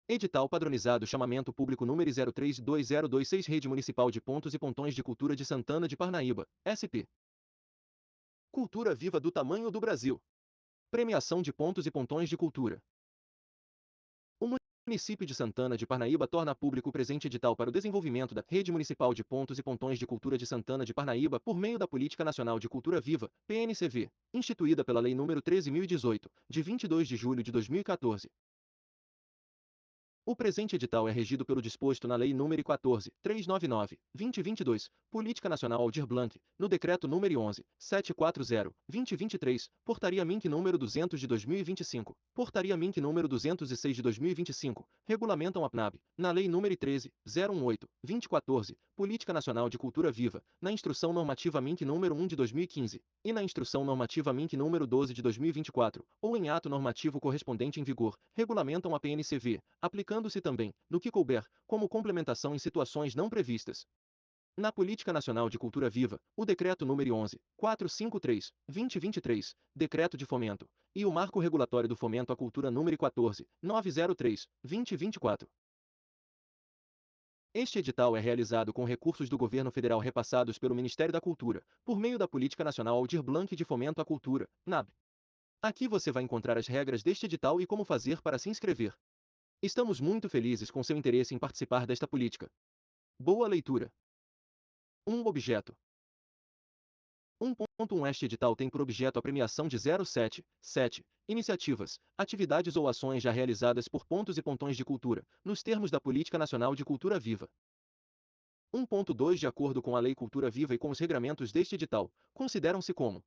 Edital padronizado chamamento público número 032026 Rede Municipal de Pontos e Pontões de Cultura de Santana de Parnaíba, SP. Cultura viva do tamanho do Brasil. Premiação de pontos e pontões de cultura. O município de Santana de Parnaíba torna público o presente edital para o desenvolvimento da Rede Municipal de Pontos e Pontões de Cultura de Santana de Parnaíba por meio da Política Nacional de Cultura Viva, PNCV, instituída pela Lei nº 13.018, de 22 de julho de 2014. O presente edital é regido pelo disposto na Lei nº 14.399/2022, Política Nacional Aldir Blanc, no Decreto nº 11.740/2023, Portaria MINC nº 200 de 2025, Portaria MINC nº 206 de 2025, regulamentam a PNAB, na Lei nº 13.018/2014, Política Nacional de Cultura Viva, na Instrução Normativa MINC nº 1 de 2015, e na Instrução Normativa MINC nº 12 de 2024, ou em ato normativo correspondente em vigor, regulamentam a PNCV, aplicando-se também, no que couber, como complementação em situações não previstas na Política Nacional de Cultura Viva, o Decreto nº 11.453/2023, Decreto de Fomento, e o Marco Regulatório do Fomento à Cultura nº 14.903/2024. Este edital é realizado com recursos do Governo Federal repassados pelo Ministério da Cultura, por meio da Política Nacional Aldir Blanc de Fomento à Cultura, NAB. Aqui você vai encontrar as regras deste edital e como fazer para se inscrever. Estamos muito felizes com seu interesse em participar desta política. Boa leitura. Objeto. 1.1 Este edital tem por objeto a premiação de 077 iniciativas, atividades ou ações já realizadas por pontos e pontões de cultura, nos termos da Política Nacional de Cultura Viva. 1.2 De acordo com a Lei Cultura Viva e com os regramentos deste edital, consideram-se como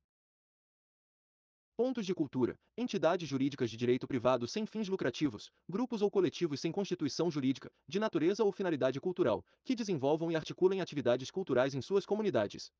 pontos de cultura, entidades jurídicas de direito privado sem fins lucrativos, grupos ou coletivos sem constituição jurídica, de natureza ou finalidade cultural, que desenvolvam e articulem atividades culturais em suas comunidades.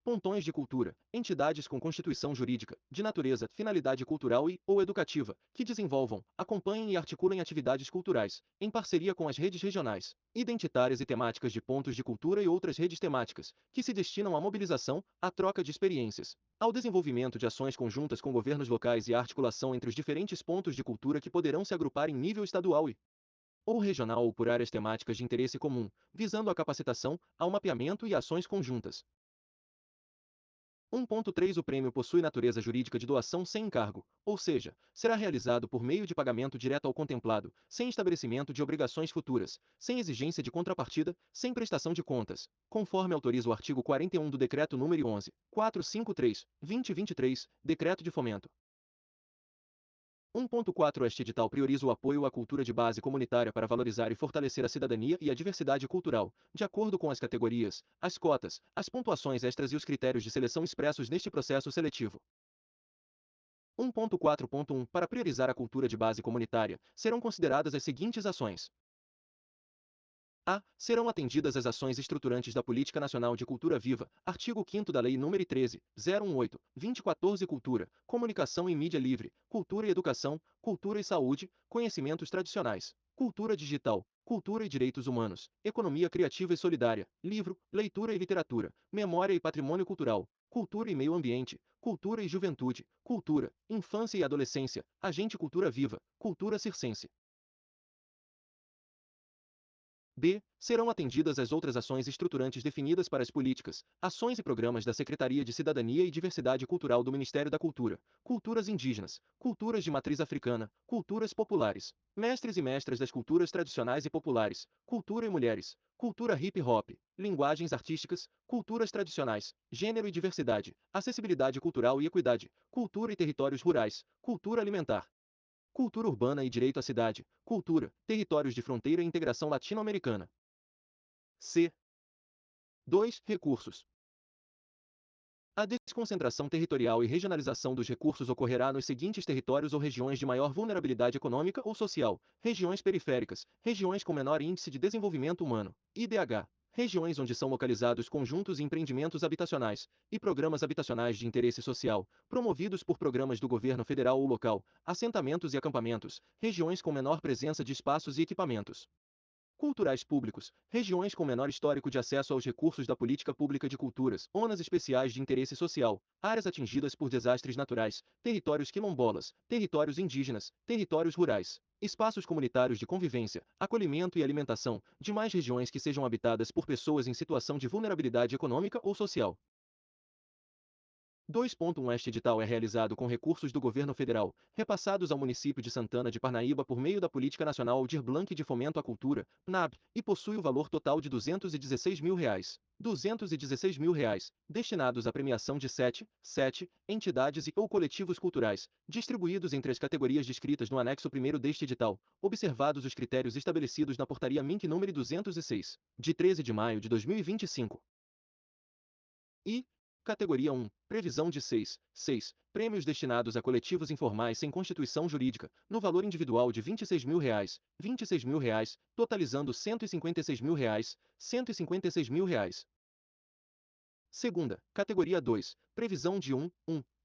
Pontões de cultura, entidades com constituição jurídica, de natureza, finalidade cultural ou educativa, que desenvolvam, acompanhem e articulem atividades culturais, em parceria com as redes regionais, identitárias e temáticas de pontos de cultura e outras redes temáticas, que se destinam à mobilização, à troca de experiências, ao desenvolvimento de ações conjuntas com governos locais e à articulação entre os diferentes pontos de cultura que poderão se agrupar em nível estadual ou regional ou por áreas temáticas de interesse comum, visando a capacitação, ao mapeamento e ações conjuntas. 1.3 O prêmio possui natureza jurídica de doação sem encargo, ou seja, será realizado por meio de pagamento direto ao contemplado, sem estabelecimento de obrigações futuras, sem exigência de contrapartida, sem prestação de contas, conforme autoriza o artigo 41 do Decreto nº 11.453/2023, Decreto de Fomento. 1.4 Este edital prioriza o apoio à cultura de base comunitária para valorizar e fortalecer a cidadania e a diversidade cultural, de acordo com as categorias, as cotas, as pontuações extras e os critérios de seleção expressos neste processo seletivo. 1.4.1 Para priorizar a cultura de base comunitária, serão consideradas as seguintes ações. A. Serão atendidas as ações estruturantes da Política Nacional de Cultura Viva, artigo 5º da Lei nº 13.018/2014 Cultura, Comunicação e Mídia Livre, Cultura e Educação, Cultura e Saúde, Conhecimentos Tradicionais, Cultura Digital, Cultura e Direitos Humanos, Economia Criativa e Solidária, Livro, Leitura e Literatura, Memória e Patrimônio Cultural, Cultura e Meio Ambiente, Cultura e Juventude, Cultura, Infância e Adolescência, Agente Cultura Viva, Cultura Circense. B. Serão atendidas as outras ações estruturantes definidas para as políticas, ações e programas da Secretaria de Cidadania e Diversidade Cultural do Ministério da Cultura, culturas indígenas, culturas de matriz africana, culturas populares, mestres e mestras das culturas tradicionais e populares, cultura e mulheres, cultura hip-hop, linguagens artísticas, culturas tradicionais, gênero e diversidade, acessibilidade cultural e equidade, cultura e territórios rurais, cultura alimentar, cultura urbana e direito à cidade, cultura, territórios de fronteira e integração latino-americana. C. 2. Recursos. A desconcentração territorial e regionalização dos recursos ocorrerá nos seguintes territórios ou regiões de maior vulnerabilidade econômica ou social, regiões periféricas, regiões com menor índice de desenvolvimento humano, IDH, regiões onde são localizados conjuntos e empreendimentos habitacionais, e programas habitacionais de interesse social, promovidos por programas do governo federal ou local, assentamentos e acampamentos, regiões com menor presença de espaços e equipamentos. Culturais públicos, regiões com menor histórico de acesso aos recursos da política pública de culturas, zonas especiais de interesse social, áreas atingidas por desastres naturais, territórios quilombolas, territórios indígenas, territórios rurais, espaços comunitários de convivência, acolhimento e alimentação, demais regiões que sejam habitadas por pessoas em situação de vulnerabilidade econômica ou social. 2.1 Este edital é realizado com recursos do governo federal, repassados ao município de Santana de Parnaíba por meio da Política Nacional Aldir Blanc de Fomento à Cultura, PNAB, e possui o valor total de R$ 216 mil. R$ 216 mil, destinados à premiação de 7 entidades e ou coletivos culturais, distribuídos entre as categorias descritas no anexo 1º deste edital, observados os critérios estabelecidos na Portaria MINC nº 206, de 13 de maio de 2025. E, categoria 1, previsão de 6 prêmios destinados a coletivos informais sem constituição jurídica, no valor individual de R$ 26 mil, totalizando R$ 156 mil, R$ 156 mil. Segunda, categoria 2, previsão de 1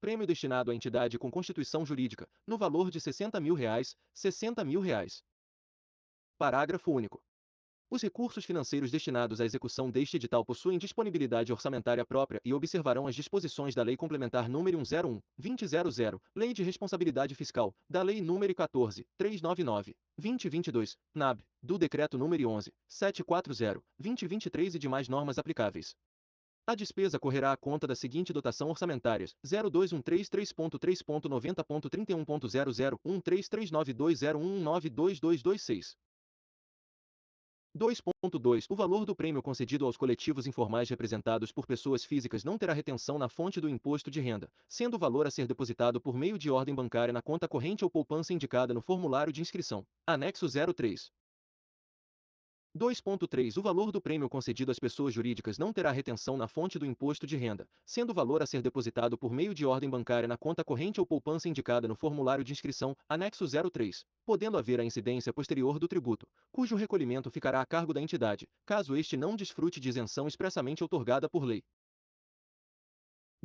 prêmio destinado à entidade com constituição jurídica, no valor de R$ 60 mil, R$ 60 mil. Parágrafo único. Os recursos financeiros destinados à execução deste edital possuem disponibilidade orçamentária própria e observarão as disposições da Lei Complementar nº 101/2000, Lei de Responsabilidade Fiscal, da Lei nº 14.399/2022, NAB, do Decreto nº 11.740/2023 e demais normas aplicáveis. A despesa correrá à conta da seguinte dotação orçamentárias: 02133.30.90.31.0013392011922226. 2.2 O valor do prêmio concedido aos coletivos informais representados por pessoas físicas não terá retenção na fonte do imposto de renda, sendo o valor a ser depositado por meio de ordem bancária na conta corrente ou poupança indicada no formulário de inscrição. Anexo 03. 2.3 O valor do prêmio concedido às pessoas jurídicas não terá retenção na fonte do imposto de renda, sendo o valor a ser depositado por meio de ordem bancária na conta corrente ou poupança indicada no formulário de inscrição, anexo 03, podendo haver a incidência posterior do tributo, cujo recolhimento ficará a cargo da entidade, caso este não desfrute de isenção expressamente outorgada por lei.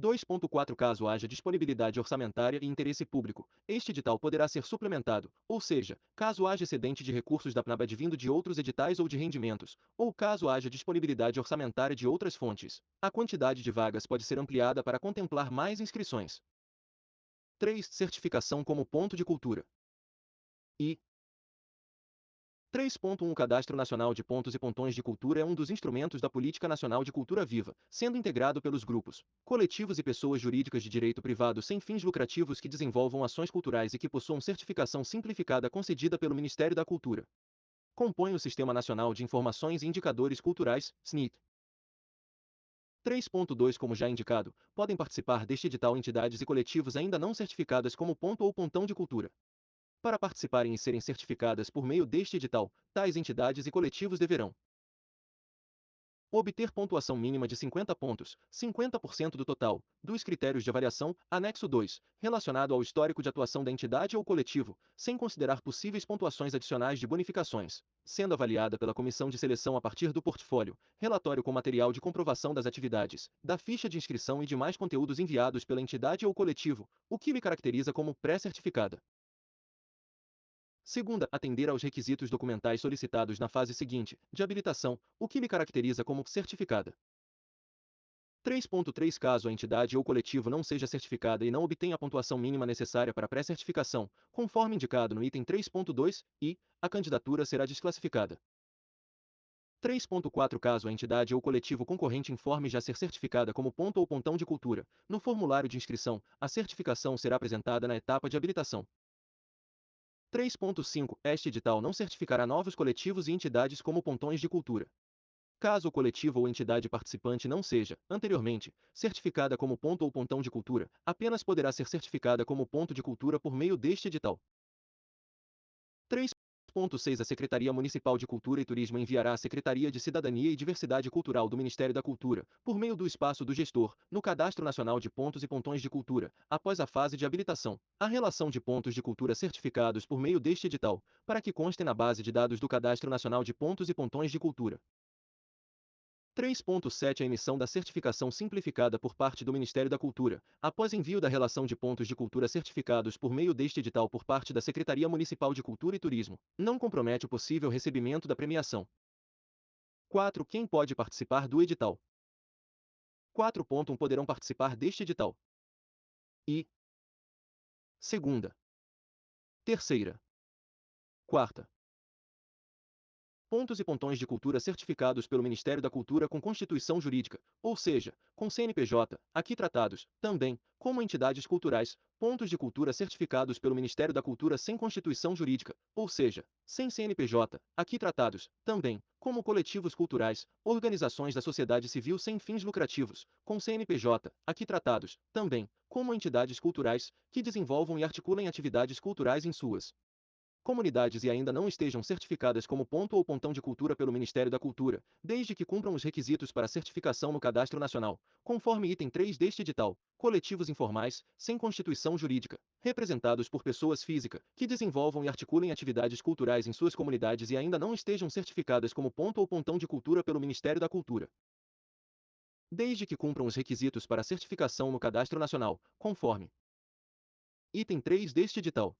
2.4 Caso haja disponibilidade orçamentária e interesse público, este edital poderá ser suplementado, ou seja, caso haja excedente de recursos da PNAB advindo de outros editais ou de rendimentos, ou caso haja disponibilidade orçamentária de outras fontes, a quantidade de vagas pode ser ampliada para contemplar mais inscrições. 3. Certificação como ponto de cultura. E 3.1 O Cadastro Nacional de Pontos e Pontões de Cultura é um dos instrumentos da Política Nacional de Cultura Viva, sendo integrado pelos grupos, coletivos e pessoas jurídicas de direito privado sem fins lucrativos que desenvolvam ações culturais e que possuam certificação simplificada concedida pelo Ministério da Cultura. Compõe o Sistema Nacional de Informações e Indicadores Culturais, SNIC. 3.2 Como já indicado, podem participar deste edital entidades e coletivos ainda não certificadas como ponto ou pontão de cultura. Para participarem e serem certificadas por meio deste edital, tais entidades e coletivos deverão obter pontuação mínima de 50 pontos, 50% do total, dos critérios de avaliação, anexo 2, relacionado ao histórico de atuação da entidade ou coletivo, sem considerar possíveis pontuações adicionais de bonificações, sendo avaliada pela comissão de seleção a partir do portfólio, relatório com material de comprovação das atividades, da ficha de inscrição e demais conteúdos enviados pela entidade ou coletivo, o que lhe caracteriza como pré-certificada. Segunda, atender aos requisitos documentais solicitados na fase seguinte, de habilitação, o que lhe caracteriza como certificada. 3.3 Caso a entidade ou coletivo não seja certificada e não obtenha a pontuação mínima necessária para pré-certificação, conforme indicado no item 3.2, a candidatura será desclassificada. 3.4 Caso a entidade ou coletivo concorrente informe já ser certificada como ponto ou pontão de cultura, no formulário de inscrição, a certificação será apresentada na etapa de habilitação. 3.5 Este edital não certificará novos coletivos e entidades como pontões de cultura. Caso o coletivo ou entidade participante não seja, anteriormente, certificada como ponto ou pontão de cultura, apenas poderá ser certificada como ponto de cultura por meio deste edital. 3.6 A Secretaria Municipal de Cultura e Turismo enviará à Secretaria de Cidadania e Diversidade Cultural do Ministério da Cultura, por meio do espaço do gestor, no Cadastro Nacional de Pontos e Pontões de Cultura, após a fase de habilitação, a relação de pontos de cultura certificados por meio deste edital, para que constem na base de dados do Cadastro Nacional de Pontos e Pontões de Cultura. 3.7 A emissão da certificação simplificada por parte do Ministério da Cultura, após envio da relação de pontos de cultura certificados por meio deste edital por parte da Secretaria Municipal de Cultura e Turismo, não compromete o possível recebimento da premiação. 4. Quem pode participar do edital? 4.1 Poderão participar deste edital e segunda, terceira, quarta. Pontos e pontões de cultura certificados pelo Ministério da Cultura com constituição jurídica, ou seja, com CNPJ, aqui tratados, também, como entidades culturais, pontos de cultura certificados pelo Ministério da Cultura sem constituição jurídica, ou seja, sem CNPJ, aqui tratados, também, como coletivos culturais, organizações da sociedade civil sem fins lucrativos, com CNPJ, aqui tratados, também, como entidades culturais, que desenvolvam e articulem atividades culturais em suas comunidades e ainda não estejam certificadas como ponto ou pontão de cultura pelo Ministério da Cultura, desde que cumpram os requisitos para certificação no Cadastro Nacional, conforme item 3 deste edital, coletivos informais, sem constituição jurídica, representados por pessoas físicas, que desenvolvam e articulem atividades culturais em suas comunidades e ainda não estejam certificadas como ponto ou pontão de cultura pelo Ministério da Cultura, desde que cumpram os requisitos para certificação no Cadastro Nacional, conforme item 3 deste edital.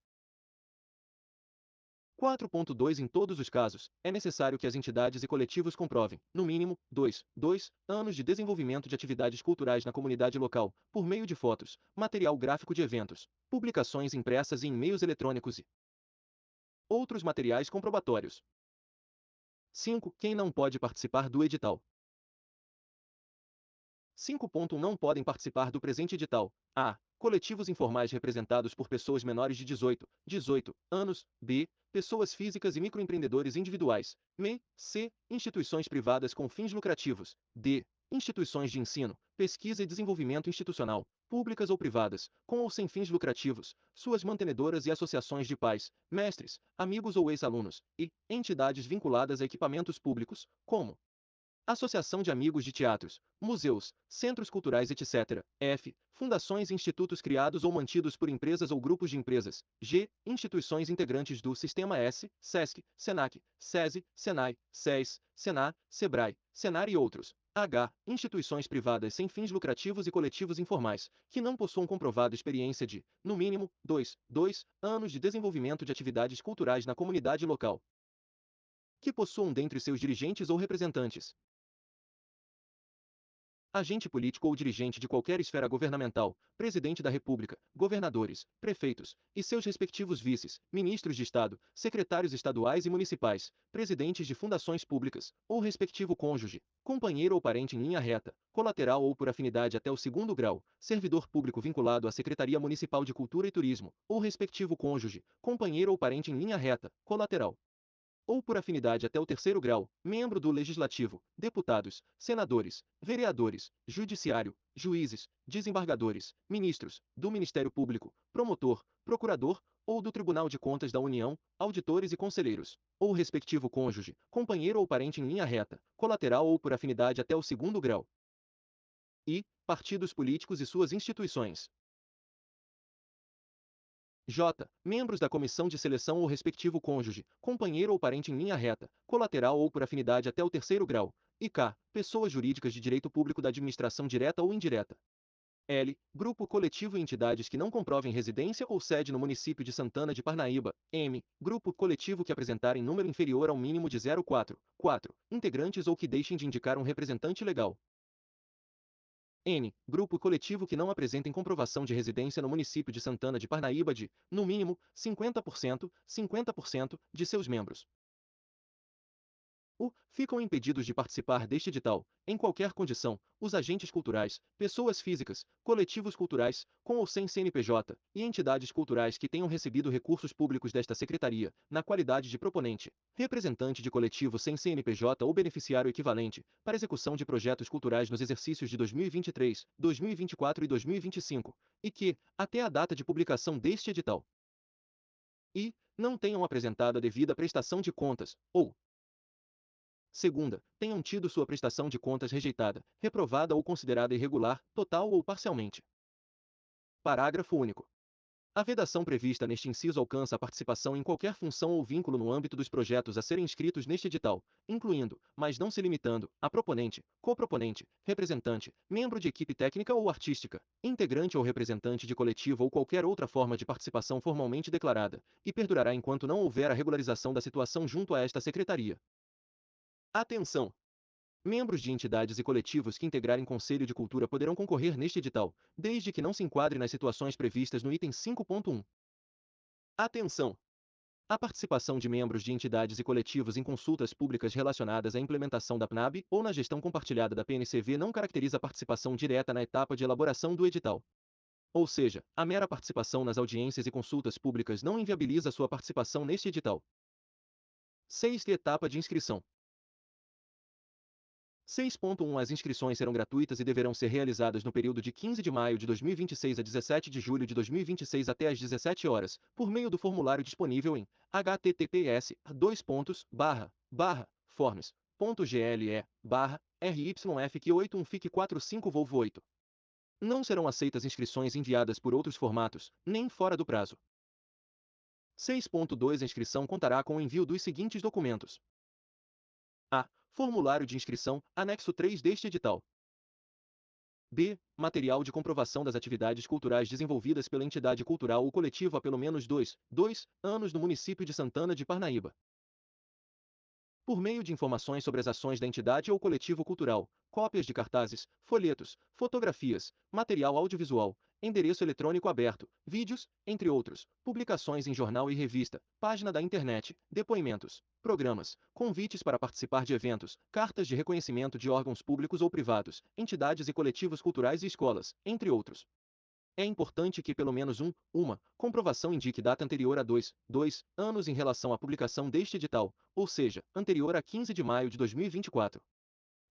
4.2 Em todos os casos, é necessário que as entidades e coletivos comprovem, no mínimo, 2 anos de desenvolvimento de atividades culturais na comunidade local, por meio de fotos, material gráfico de eventos, publicações impressas e e-mails eletrônicos e outros materiais comprobatórios. 5. Quem não pode participar do edital? 5.1 Não podem participar do presente edital: a. Coletivos informais representados por pessoas menores de 18 anos. B. Pessoas físicas e microempreendedores individuais. C. Instituições privadas com fins lucrativos. D. Instituições de ensino, pesquisa e desenvolvimento institucional, públicas ou privadas, com ou sem fins lucrativos, suas mantenedoras e associações de pais, mestres, amigos ou ex-alunos, e entidades vinculadas a equipamentos públicos, como Associação de Amigos de Teatros, Museus, Centros Culturais etc. F. Fundações e institutos criados ou mantidos por empresas ou grupos de empresas. G. Instituições integrantes do Sistema S, SESC, SENAC, SESI, SENAI, SES, SENA, SEBRAE, SENAR e outros. H. Instituições privadas sem fins lucrativos e coletivos informais, que não possuam comprovada experiência de, no mínimo, 2 anos de desenvolvimento de atividades culturais na comunidade local. Que possuam dentre seus dirigentes ou representantes agente político ou dirigente de qualquer esfera governamental, presidente da República, governadores, prefeitos, e seus respectivos vices, ministros de Estado, secretários estaduais e municipais, presidentes de fundações públicas, ou respectivo cônjuge, companheiro ou parente em linha reta, colateral ou por afinidade até o segundo grau, servidor público vinculado à Secretaria Municipal de Cultura e Turismo, ou respectivo cônjuge, companheiro ou parente em linha reta, colateral ou por afinidade até o terceiro grau, membro do Legislativo, deputados, senadores, vereadores, judiciário, juízes, desembargadores, ministros, do Ministério Público, promotor, procurador, ou do Tribunal de Contas da União, auditores e conselheiros, ou respectivo cônjuge, companheiro ou parente em linha reta, colateral ou por afinidade até o segundo grau. E partidos políticos e suas instituições. J. Membros da comissão de seleção ou respectivo cônjuge, companheiro ou parente em linha reta, colateral ou por afinidade até o terceiro grau. E K. Pessoas jurídicas de direito público da administração direta ou indireta. L. Grupo coletivo e entidades que não comprovem residência ou sede no município de Santana de Parnaíba. M. Grupo coletivo que apresentarem número inferior ao mínimo de 0,4 integrantes ou que deixem de indicar um representante legal. N. Grupo coletivo que não apresentem comprovação de residência no município de Santana de Parnaíba de, no mínimo, 50% de seus membros. Ficam impedidos de participar deste edital, em qualquer condição, os agentes culturais, pessoas físicas, coletivos culturais, com ou sem CNPJ, e entidades culturais que tenham recebido recursos públicos desta Secretaria, na qualidade de proponente, representante de coletivo sem CNPJ ou beneficiário equivalente, para execução de projetos culturais nos exercícios de 2023, 2024 e 2025, e que, até a data de publicação deste edital, não tenham apresentado a devida prestação de contas, ou segunda, tenham tido sua prestação de contas rejeitada, reprovada ou considerada irregular, total ou parcialmente. Parágrafo único. A vedação prevista neste inciso alcança a participação em qualquer função ou vínculo no âmbito dos projetos a serem inscritos neste edital, incluindo, mas não se limitando, a proponente, coproponente, representante, membro de equipe técnica ou artística, integrante ou representante de coletivo ou qualquer outra forma de participação formalmente declarada, e perdurará enquanto não houver a regularização da situação junto a esta secretaria. Atenção! Membros de entidades e coletivos que integrarem Conselho de Cultura poderão concorrer neste edital, desde que não se enquadre nas situações previstas no item 5.1. Atenção! A participação de membros de entidades e coletivos em consultas públicas relacionadas à implementação da PNAB ou na gestão compartilhada da PNCV não caracteriza a participação direta na etapa de elaboração do edital. Ou seja, a mera participação nas audiências e consultas públicas não inviabiliza sua participação neste edital. 6. Etapa de inscrição. 6.1 As inscrições serão gratuitas e deverão ser realizadas no período de 15 de maio de 2026 a 17 de julho de 2026 até às 17 horas, por meio do formulário disponível em https://forms.gle/ryfq81fic45volvo8. Não serão aceitas inscrições enviadas por outros formatos, nem fora do prazo. 6.2 A inscrição contará com o envio dos seguintes documentos: a. Formulário de inscrição, anexo 3 deste edital. B. Material de comprovação das atividades culturais desenvolvidas pela entidade cultural ou coletivo há pelo menos 2 anos no município de Santana de Parnaíba. Por meio de informações sobre as ações da entidade ou coletivo cultural, cópias de cartazes, folhetos, fotografias, material audiovisual, endereço eletrônico aberto, vídeos, entre outros, publicações em jornal e revista, página da internet, depoimentos, programas, convites para participar de eventos, cartas de reconhecimento de órgãos públicos ou privados, entidades e coletivos culturais e escolas, entre outros. É importante que pelo menos uma comprovação indique data anterior a 2 anos em relação à publicação deste edital, ou seja, anterior a 15 de maio de 2024.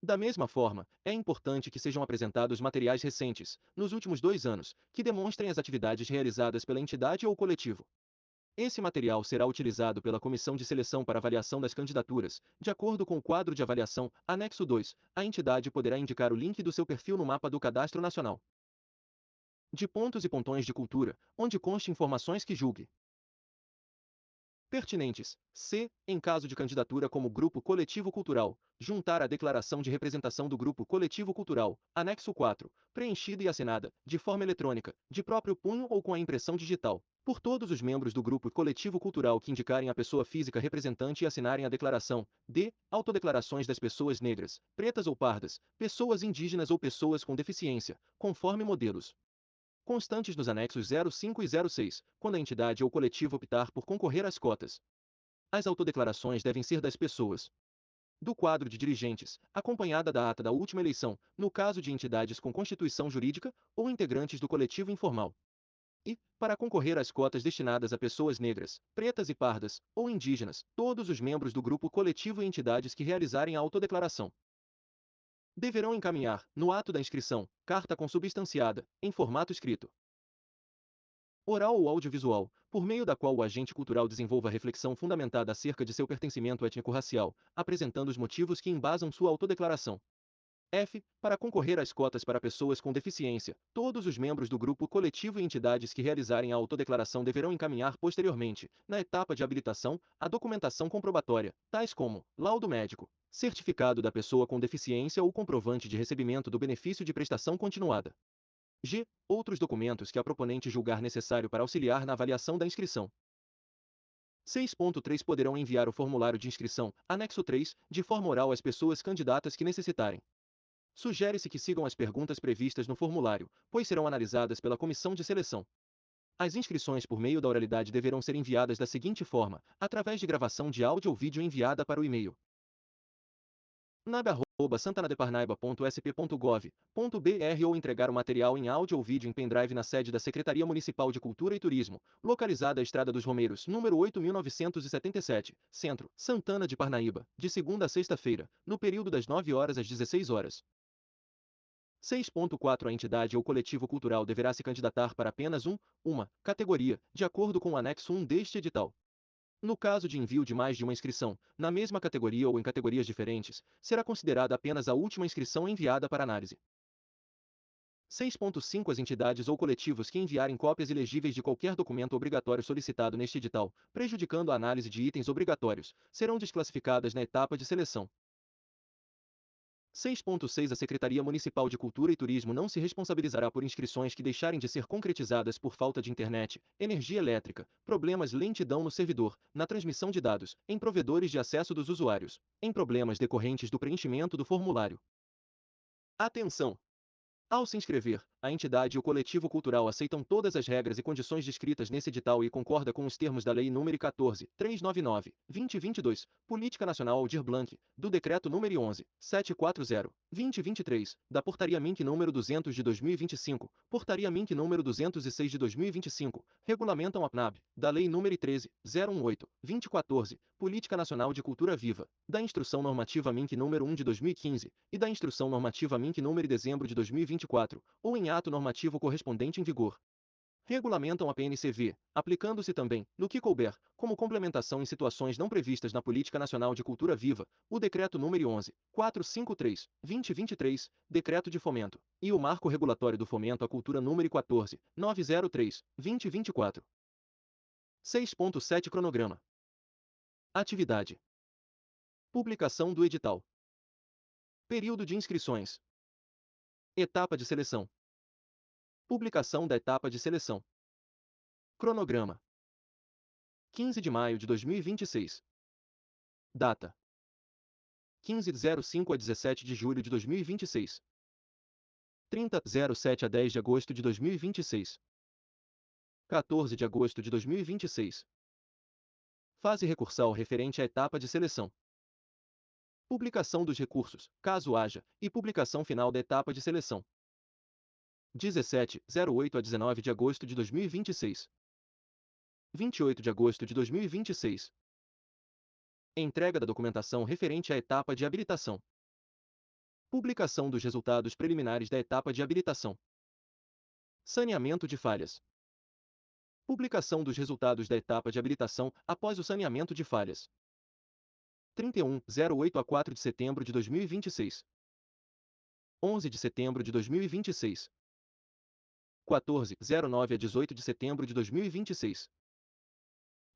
Da mesma forma, é importante que sejam apresentados materiais recentes, nos últimos 2 anos, que demonstrem as atividades realizadas pela entidade ou coletivo. Esse material será utilizado pela Comissão de Seleção para avaliação das candidaturas. De acordo com o quadro de avaliação, anexo 2, a entidade poderá indicar o link do seu perfil no mapa do Cadastro Nacional de Pontos e Pontões de Cultura, onde conste informações que julgue pertinentes. C. Em caso de candidatura como grupo coletivo cultural, juntar a declaração de representação do grupo coletivo cultural, anexo 4, preenchida e assinada, de forma eletrônica, de próprio punho ou com a impressão digital, por todos os membros do grupo coletivo cultural que indicarem a pessoa física representante e assinarem a declaração. D. Autodeclarações das pessoas negras, pretas ou pardas, pessoas indígenas ou pessoas com deficiência, conforme modelos constantes nos anexos 05 e 06, quando a entidade ou coletivo optar por concorrer às cotas. As autodeclarações devem ser das pessoas do quadro de dirigentes, acompanhada da ata da última eleição, no caso de entidades com constituição jurídica, ou integrantes do coletivo informal. E, para concorrer às cotas destinadas a pessoas negras, pretas e pardas, ou indígenas, todos os membros do grupo coletivo e entidades que realizarem a autodeclaração deverão encaminhar, no ato da inscrição, carta consubstanciada, em formato escrito, oral ou audiovisual, por meio da qual o agente cultural desenvolva reflexão fundamentada acerca de seu pertencimento étnico-racial, apresentando os motivos que embasam sua autodeclaração. F. Para concorrer às cotas para pessoas com deficiência, todos os membros do grupo coletivo e entidades que realizarem a autodeclaração deverão encaminhar posteriormente, na etapa de habilitação, a documentação comprobatória, tais como laudo médico, certificado da pessoa com deficiência ou comprovante de recebimento do benefício de prestação continuada. G. Outros documentos que a proponente julgar necessário para auxiliar na avaliação da inscrição. 6.3 Poderão enviar o formulário de inscrição, anexo 3, de forma oral às pessoas candidatas que necessitarem. Sugere-se que sigam as perguntas previstas no formulário, pois serão analisadas pela comissão de seleção. As inscrições por meio da oralidade deverão ser enviadas da seguinte forma, através de gravação de áudio ou vídeo enviada para o e-mail nab@santanadeparnaiba.sp.gov.br ou entregar o material em áudio ou vídeo em pendrive na sede da Secretaria Municipal de Cultura e Turismo, localizada à Estrada dos Romeiros, número 8977, Centro, Santana de Parnaíba, de segunda a sexta-feira, no período das 9 horas às 16 horas. 6.4 A entidade ou coletivo cultural deverá se candidatar para apenas uma categoria, de acordo com o anexo 1 deste edital. No caso de envio de mais de uma inscrição, na mesma categoria ou em categorias diferentes, será considerada apenas a última inscrição enviada para análise. 6.5 As entidades ou coletivos que enviarem cópias ilegíveis de qualquer documento obrigatório solicitado neste edital, prejudicando a análise de itens obrigatórios, serão desclassificadas na etapa de seleção. 6.6 A Secretaria Municipal de Cultura e Turismo não se responsabilizará por inscrições que deixarem de ser concretizadas por falta de internet, energia elétrica, problemas lentidão no servidor, na transmissão de dados, em provedores de acesso dos usuários, em problemas decorrentes do preenchimento do formulário. Atenção! Ao se inscrever, a entidade e o coletivo cultural aceitam todas as regras e condições descritas nesse edital e concorda com os termos da Lei nº 14.399/2022, Política Nacional Aldir Blanc, do Decreto nº 11.740/2023, da Portaria MINC nº 200 de 2025, Portaria MINC nº 206 de 2025, regulamentam a PNAB, da Lei nº 13.018/2014, Política Nacional de Cultura Viva, da Instrução Normativa MINC nº 1 de 2015 e da Instrução Normativa MINC nº dezembro de 2024, ou em ato normativo correspondente em vigor. Regulamentam a PNCV, aplicando-se também, no que couber, como complementação em situações não previstas na Política Nacional de Cultura Viva, o Decreto nº 11.453/2023, Decreto de Fomento, e o Marco Regulatório do Fomento à Cultura nº 14.903/2024. 6.7 Cronograma. Atividade. Publicação do edital. Período de inscrições. Etapa de seleção. Publicação da etapa de seleção. Cronograma. 15 de maio de 2026. Data. 15/05 a 17 de julho de 2026. 30/07 a 10 de agosto de 2026. 14 de agosto de 2026. Fase recursal referente à etapa de seleção. Publicação dos recursos, caso haja, e publicação final da etapa de seleção. 17/08 a 19 de agosto de 2026. 28 de agosto de 2026. Entrega da documentação referente à etapa de habilitação. Publicação dos resultados preliminares da etapa de habilitação. Saneamento de falhas. Publicação dos resultados da etapa de habilitação após o saneamento de falhas. 31/08 a 4 de setembro de 2026. 11 de setembro de 2026. 14/09 a 18 de setembro de 2026.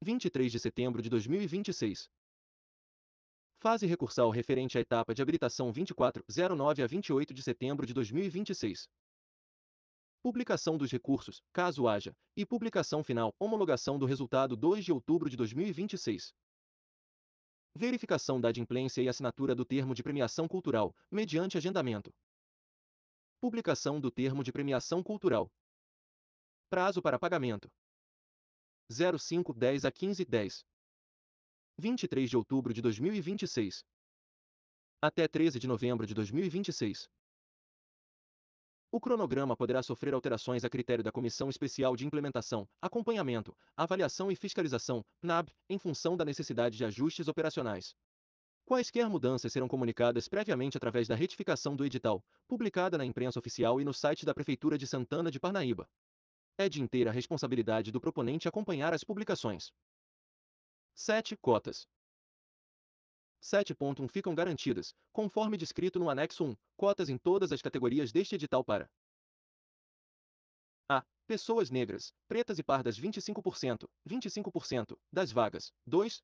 23 de setembro de 2026. Fase recursal referente à etapa de habilitação 24/09 a 28 de setembro de 2026. Publicação dos recursos, caso haja, e publicação final, homologação do resultado 2 de outubro de 2026. Verificação da adimplência e assinatura do termo de premiação cultural, mediante agendamento. Publicação do termo de premiação cultural. Prazo para pagamento. 05/10 a 15/10. 23 de outubro de 2026. Até 13 de novembro de 2026. O cronograma poderá sofrer alterações a critério da Comissão Especial de Implementação, Acompanhamento, Avaliação e Fiscalização, PNAB, em função da necessidade de ajustes operacionais. Quaisquer mudanças serão comunicadas previamente através da retificação do edital, publicada na imprensa oficial e no site da Prefeitura de Santana de Parnaíba. É de inteira responsabilidade do proponente acompanhar as publicações. 7. Cotas. 7.1 Ficam garantidas, conforme descrito no anexo 1, cotas em todas as categorias deste edital para a. Pessoas negras, pretas e pardas 25%, das vagas. 2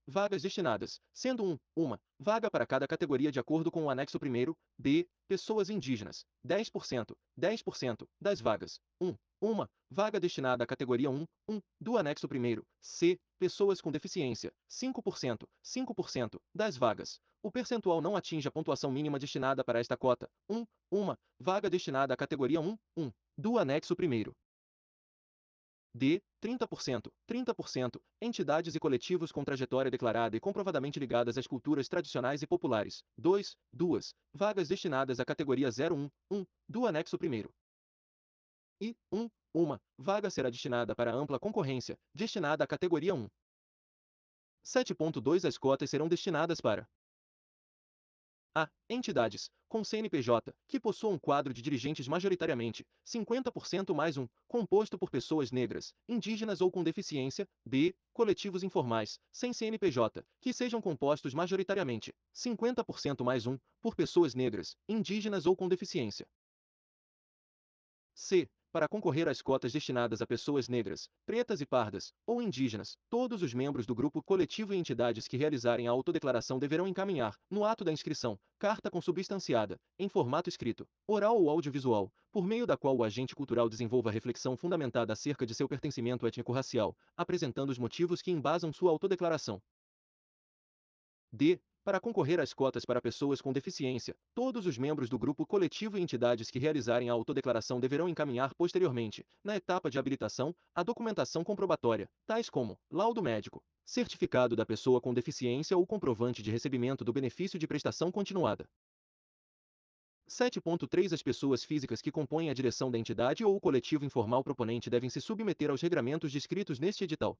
vagas destinadas, sendo 1 vaga para cada categoria de acordo com o anexo 1º. B. Pessoas indígenas, 10%, das vagas. 1 vaga destinada à categoria 1 do anexo 1º. C. Pessoas com deficiência, 5%, das vagas. O percentual não atinge a pontuação mínima destinada para esta cota. 1 vaga destinada à categoria 1 do anexo 1º. D. 30%, entidades e coletivos com trajetória declarada e comprovadamente ligadas às culturas tradicionais e populares. 2 vagas destinadas à categoria 01 do anexo 1º. E 1 vaga será destinada para ampla concorrência, destinada à categoria 1. 7.2 As cotas serão destinadas para a. Entidades, com CNPJ, que possuam um quadro de dirigentes majoritariamente, 50% mais composto por pessoas negras, indígenas ou com deficiência. B. Coletivos informais, sem CNPJ, que sejam compostos majoritariamente, 50% mais por pessoas negras, indígenas ou com deficiência. C. Para concorrer às cotas destinadas a pessoas negras, pretas e pardas, ou indígenas, todos os membros do grupo coletivo e entidades que realizarem a autodeclaração deverão encaminhar, no ato da inscrição, carta consubstanciada, em formato escrito, oral ou audiovisual, por meio da qual o agente cultural desenvolva reflexão fundamentada acerca de seu pertencimento étnico-racial, apresentando os motivos que embasam sua autodeclaração. D. Para concorrer às cotas para pessoas com deficiência, todos os membros do grupo coletivo e entidades que realizarem a autodeclaração deverão encaminhar posteriormente, na etapa de habilitação, a documentação comprobatória, tais como laudo médico, certificado da pessoa com deficiência ou comprovante de recebimento do benefício de prestação continuada. 7.3 As pessoas físicas que compõem a direção da entidade ou o coletivo informal proponente devem se submeter aos regramentos descritos neste edital.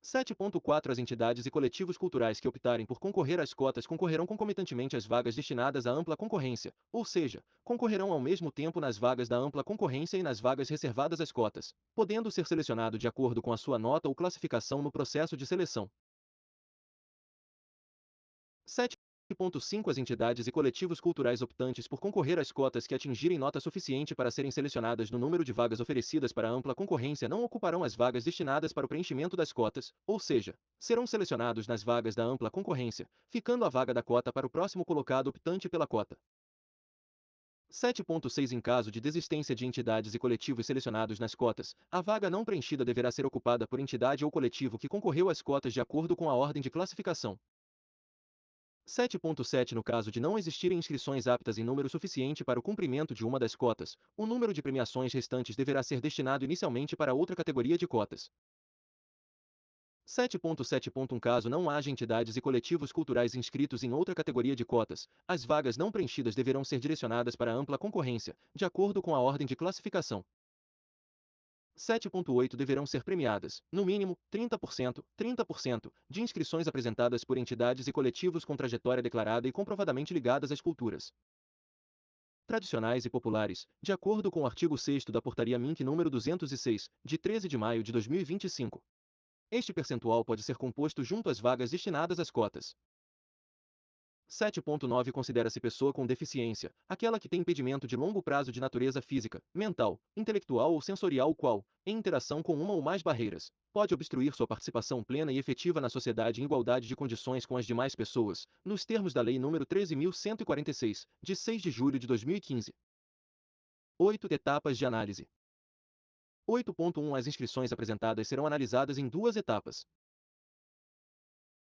7.4 As entidades e coletivos culturais que optarem por concorrer às cotas concorrerão concomitantemente às vagas destinadas à ampla concorrência, ou seja, concorrerão ao mesmo tempo nas vagas da ampla concorrência e nas vagas reservadas às cotas, podendo ser selecionado de acordo com a sua nota ou classificação no processo de seleção. 7.5 As entidades e coletivos culturais optantes por concorrer às cotas que atingirem nota suficiente para serem selecionadas no número de vagas oferecidas para ampla concorrência não ocuparão as vagas destinadas para o preenchimento das cotas, ou seja, serão selecionados nas vagas da ampla concorrência, ficando a vaga da cota para o próximo colocado optante pela cota. 7.6 Em caso de desistência de entidades e coletivos selecionados nas cotas, a vaga não preenchida deverá ser ocupada por entidade ou coletivo que concorreu às cotas de acordo com a ordem de classificação. 7.7 No caso de não existirem inscrições aptas em número suficiente para o cumprimento de uma das cotas, o número de premiações restantes deverá ser destinado inicialmente para outra categoria de cotas. 7.7 Caso não haja entidades e coletivos culturais inscritos em outra categoria de cotas, as vagas não preenchidas deverão ser direcionadas para ampla concorrência, de acordo com a ordem de classificação. 7.8 Deverão ser premiadas, no mínimo, 30%, de inscrições apresentadas por entidades e coletivos com trajetória declarada e comprovadamente ligadas às culturas tradicionais e populares, de acordo com o artigo 6º da Portaria MINC nº 206, de 13 de maio de 2025. Este percentual pode ser composto junto às vagas destinadas às cotas. 7.9 Considera-se pessoa com deficiência, aquela que tem impedimento de longo prazo de natureza física, mental, intelectual ou sensorial o qual, em interação com uma ou mais barreiras, pode obstruir sua participação plena e efetiva na sociedade em igualdade de condições com as demais pessoas, nos termos da Lei nº 13.146, de 6 de julho de 2015. 8 Etapas de análise. 8.1 As inscrições apresentadas serão analisadas em duas etapas.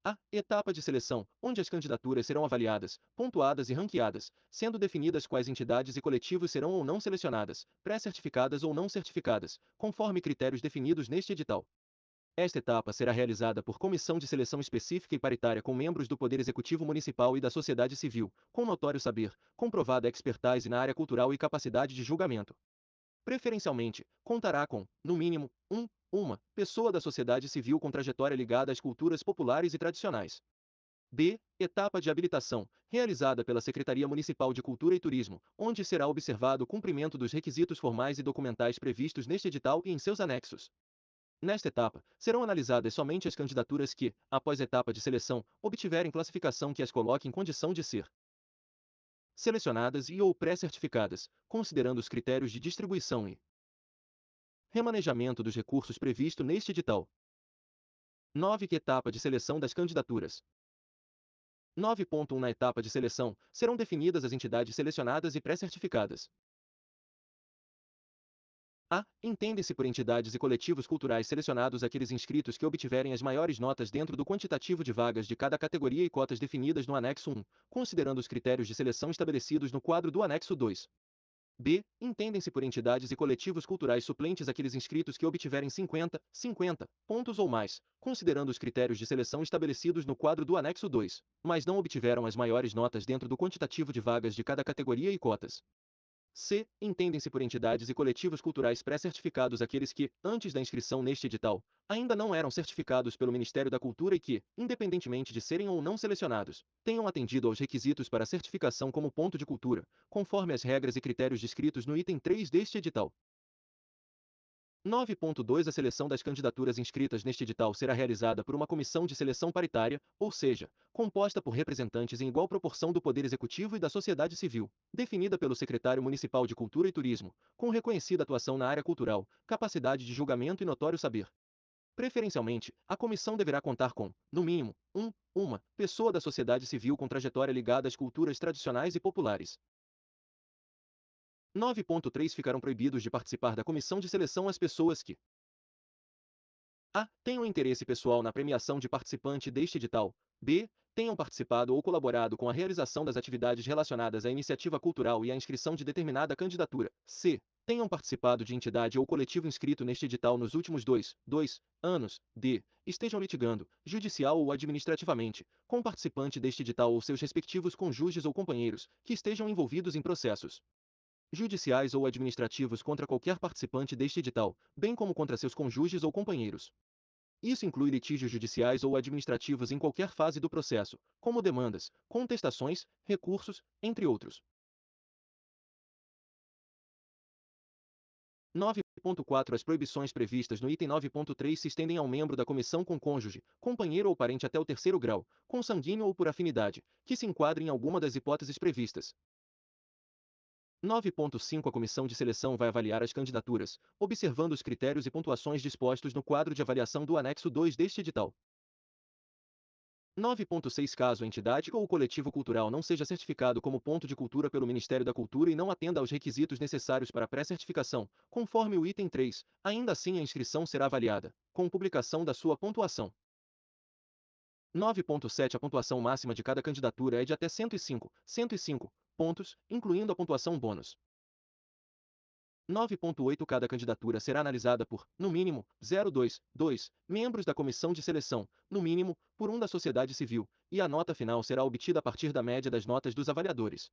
A. Etapa de seleção, onde as candidaturas serão avaliadas, pontuadas e ranqueadas, sendo definidas quais entidades e coletivos serão ou não selecionadas, pré-certificadas ou não certificadas, conforme critérios definidos neste edital. Esta etapa será realizada por comissão de seleção específica e paritária com membros do Poder Executivo Municipal e da sociedade civil, com notório saber, comprovada expertise na área cultural e capacidade de julgamento. Preferencialmente, contará com, no mínimo, uma pessoa da sociedade civil com trajetória ligada às culturas populares e tradicionais. B. Etapa de habilitação, realizada pela Secretaria Municipal de Cultura e Turismo, onde será observado o cumprimento dos requisitos formais e documentais previstos neste edital e em seus anexos. Nesta etapa, serão analisadas somente as candidaturas que, após a etapa de seleção, obtiverem classificação que as coloque em condição de ser selecionadas e ou pré-certificadas, considerando os critérios de distribuição e remanejamento dos recursos previsto neste edital. 9. Etapa de seleção das candidaturas. 9.1 Na etapa de seleção, serão definidas as entidades selecionadas e pré-certificadas. A. Entendem-se por entidades e coletivos culturais selecionados aqueles inscritos que obtiverem as maiores notas dentro do quantitativo de vagas de cada categoria e cotas definidas no anexo 1, considerando os critérios de seleção estabelecidos no quadro do anexo 2. B. Entendem-se por entidades e coletivos culturais suplentes aqueles inscritos que obtiverem 50 pontos ou mais, considerando os critérios de seleção estabelecidos no quadro do anexo 2, mas não obtiveram as maiores notas dentro do quantitativo de vagas de cada categoria e cotas. C. Entendem-se por entidades e coletivos culturais pré-certificados aqueles que, antes da inscrição neste edital, ainda não eram certificados pelo Ministério da Cultura e que, independentemente de serem ou não selecionados, tenham atendido aos requisitos para certificação como ponto de cultura, conforme as regras e critérios descritos no item 3 deste edital. 9.2 A seleção das candidaturas inscritas neste edital será realizada por uma comissão de seleção paritária, ou seja, composta por representantes em igual proporção do Poder Executivo e da sociedade civil, definida pelo Secretário Municipal de Cultura e Turismo, com reconhecida atuação na área cultural, capacidade de julgamento e notório saber. Preferencialmente, a comissão deverá contar com, no mínimo, uma pessoa da sociedade civil com trajetória ligada às culturas tradicionais e populares. 9.3 Ficarão proibidos de participar da comissão de seleção as pessoas que a. Tenham interesse pessoal na premiação de participante deste edital. B. Tenham participado ou colaborado com a realização das atividades relacionadas à iniciativa cultural e à inscrição de determinada candidatura. C. Tenham participado de entidade ou coletivo inscrito neste edital nos últimos dois anos. D. Estejam litigando, judicial ou administrativamente, com participante deste edital ou seus respectivos cônjuges ou companheiros, que estejam envolvidos em processos judiciais ou administrativos contra qualquer participante deste edital, bem como contra seus cônjuges ou companheiros. Isso inclui litígios judiciais ou administrativos em qualquer fase do processo, como demandas, contestações, recursos, entre outros. 9.4 As proibições previstas no item 9.3 se estendem ao membro da comissão com cônjuge, companheiro ou parente até o terceiro grau, consanguíneo ou por afinidade, que se enquadre em alguma das hipóteses previstas. 9.5 A comissão de seleção vai avaliar as candidaturas, observando os critérios e pontuações dispostos no quadro de avaliação do anexo 2 deste edital. 9.6 Caso a entidade ou o coletivo cultural não seja certificado como ponto de cultura pelo Ministério da Cultura e não atenda aos requisitos necessários para a pré-certificação, conforme o item 3, ainda assim a inscrição será avaliada, com publicação da sua pontuação. 9.7 A pontuação máxima de cada candidatura é de até 105 pontos, incluindo a pontuação bônus. 9.8 Cada candidatura será analisada por, no mínimo, 0,2 membros da comissão de seleção, no mínimo, por um da sociedade civil, e a nota final será obtida a partir da média das notas dos avaliadores.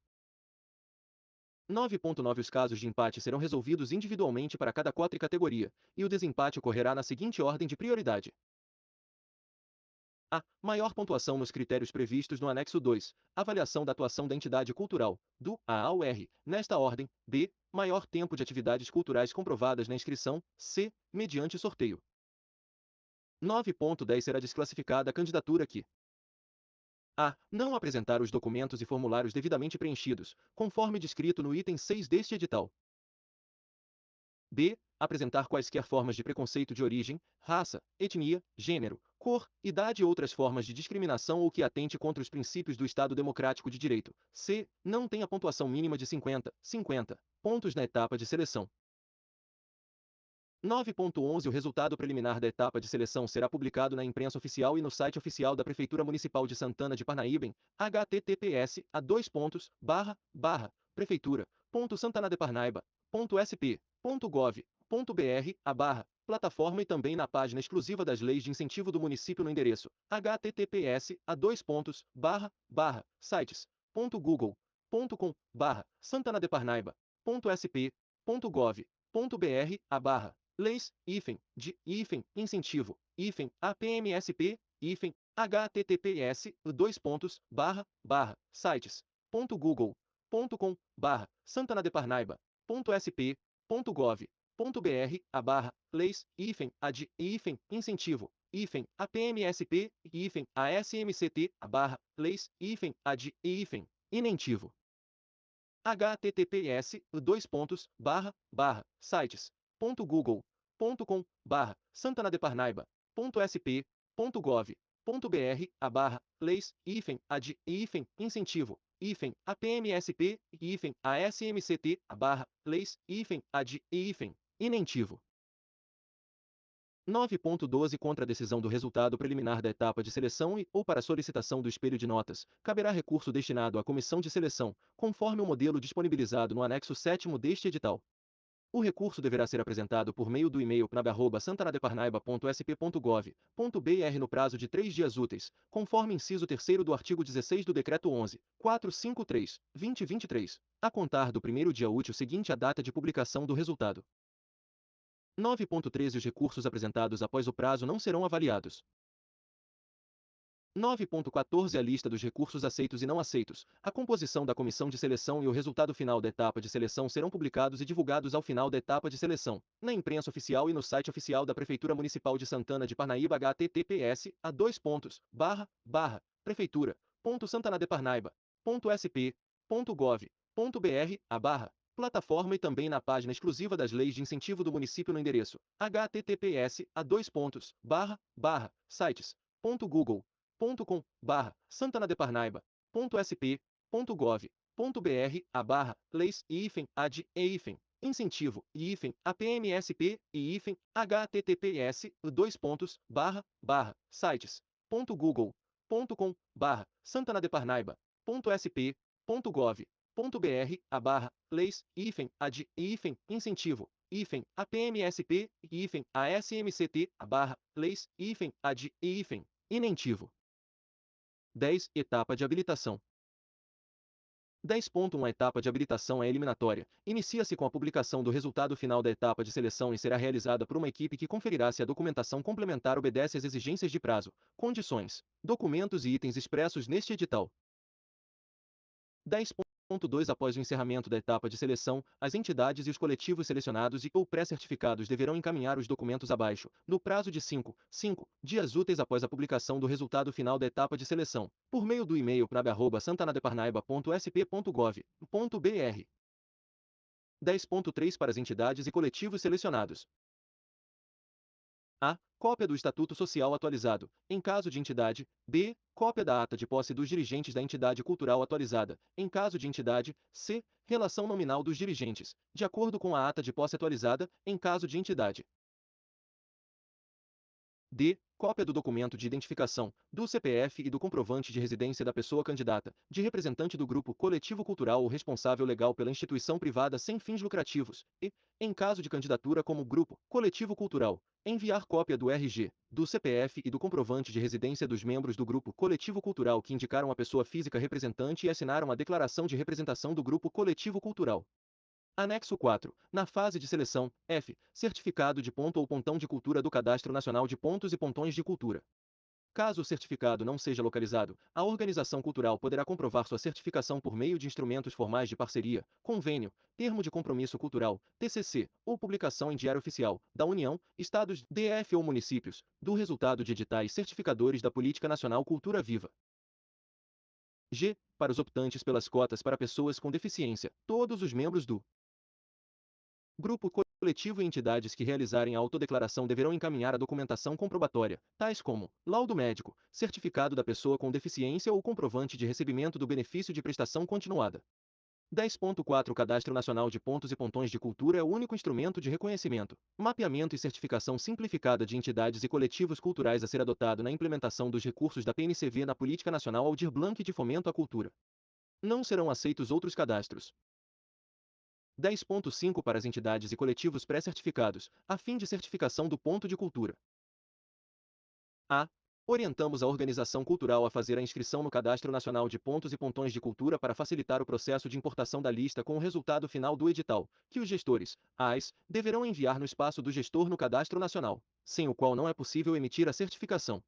9.9 Os casos de empate serão resolvidos individualmente para cada cota e categoria, e o desempate ocorrerá na seguinte ordem de prioridade. A. Maior pontuação nos critérios previstos no anexo 2. Avaliação da atuação da entidade cultural, do A ao R, nesta ordem. B. Maior tempo de atividades culturais comprovadas na inscrição. C. Mediante sorteio. 9.10 Será desclassificada a candidatura que a. Não apresentar os documentos e formulários devidamente preenchidos, conforme descrito no item 6 deste edital. B. Apresentar quaisquer formas de preconceito de origem, raça, etnia, gênero, cor, idade ou outras formas de discriminação ou que atente contra os princípios do Estado Democrático de Direito. C. Não tenha pontuação mínima de 50 pontos na etapa de seleção. 9.11 O resultado preliminar da etapa de seleção será publicado na imprensa oficial e no site oficial da Prefeitura Municipal de Santana de Parnaíba em https://prefeitura.santanadeparnaiba.sp.gov.br plataforma e também na página exclusiva das leis de incentivo do município no endereço https://santanadeparnaiba.sp.gov.br leis, incentivo, https://leis-ac.google.br/leis-ad-incentivo, https://leis-acmct-leis-ad-incentivo. 9.12 Contra a decisão do resultado preliminar da etapa de seleção e, ou para solicitação do espelho de notas, caberá recurso destinado à comissão de seleção, conforme o modelo disponibilizado no anexo 7º deste edital. O recurso deverá ser apresentado por meio do e-mail pnab@santanadeparnaiba.sp.gov.br no prazo de 3 dias úteis, conforme inciso 3º do artigo 16 do Decreto 11.453/2023, a contar do primeiro dia útil seguinte à data de publicação do resultado. 9.13 Os recursos apresentados após o prazo não serão avaliados. 9.14 A lista dos recursos aceitos e não aceitos, a composição da comissão de seleção e o resultado final da etapa de seleção serão publicados e divulgados ao final da etapa de seleção, na imprensa oficial e no site oficial da Prefeitura Municipal de Santana de Parnaíba https://prefeitura.santanadeparnaiba.sp.gov.br plataforma e também na página exclusiva das leis de incentivo do município no endereço https://sites.google.com/santanadeparnaiba.sp.gov.br/leis incentivo APMSP https://sites.google.com/santanadeparnaiba.sp.gov.br/leis incentivo APMSP ASMCT leis inentivo. 10. Etapa de habilitação. 10.1 A etapa de habilitação é eliminatória. Inicia-se com a publicação do resultado final da etapa de seleção e será realizada por uma equipe que conferirá se a documentação complementar obedece às exigências de prazo, condições, documentos e itens expressos neste edital. 10.2 Após o encerramento da etapa de seleção, as entidades e os coletivos selecionados e/ou pré-certificados deverão encaminhar os documentos abaixo, no prazo de 5 dias úteis após a publicação do resultado final da etapa de seleção, por meio do e-mail pnab@santanadeparnaiba.sp.gov.br. 10.3 Para as entidades e coletivos selecionados. A. Cópia do Estatuto Social atualizado, em caso de entidade. B. Cópia da ata de posse dos dirigentes da entidade cultural atualizada, em caso de entidade. C. Relação nominal dos dirigentes, de acordo com a ata de posse atualizada, em caso de entidade. D. Cópia do documento de identificação, do CPF e do comprovante de residência da pessoa candidata, de representante do grupo coletivo cultural ou responsável legal pela instituição privada sem fins lucrativos, e, em caso de candidatura como grupo coletivo cultural, enviar cópia do RG, do CPF e do comprovante de residência dos membros do grupo coletivo cultural que indicaram a pessoa física representante e assinaram a declaração de representação do grupo coletivo cultural. Anexo 4. Na fase de seleção, F. Certificado de ponto ou pontão de cultura do Cadastro Nacional de Pontos e Pontões de Cultura. Caso o certificado não seja localizado, a organização cultural poderá comprovar sua certificação por meio de instrumentos formais de parceria, convênio, termo de compromisso cultural, TCC, ou publicação em Diário Oficial, da União, Estados, DF ou municípios, do resultado de editais certificadores da Política Nacional Cultura Viva. G. Para os optantes pelas cotas para pessoas com deficiência, todos os membros do grupo coletivo e entidades que realizarem a autodeclaração deverão encaminhar a documentação comprobatória, tais como laudo médico, certificado da pessoa com deficiência ou comprovante de recebimento do benefício de prestação continuada. 10.4 O Cadastro Nacional de Pontos e Pontões de Cultura é o único instrumento de reconhecimento, mapeamento e certificação simplificada de entidades e coletivos culturais a ser adotado na implementação dos recursos da PNCV na Política Nacional Aldir Blanc de Fomento à Cultura. Não serão aceitos outros cadastros. 10.5 Para as entidades e coletivos pré-certificados, a fim de certificação do ponto de cultura. A. Orientamos a organização cultural a fazer a inscrição no Cadastro Nacional de Pontos e Pontões de Cultura para facilitar o processo de importação da lista com o resultado final do edital, que os gestores, AIS, deverão enviar no espaço do gestor no Cadastro Nacional, sem o qual não é possível emitir a certificação.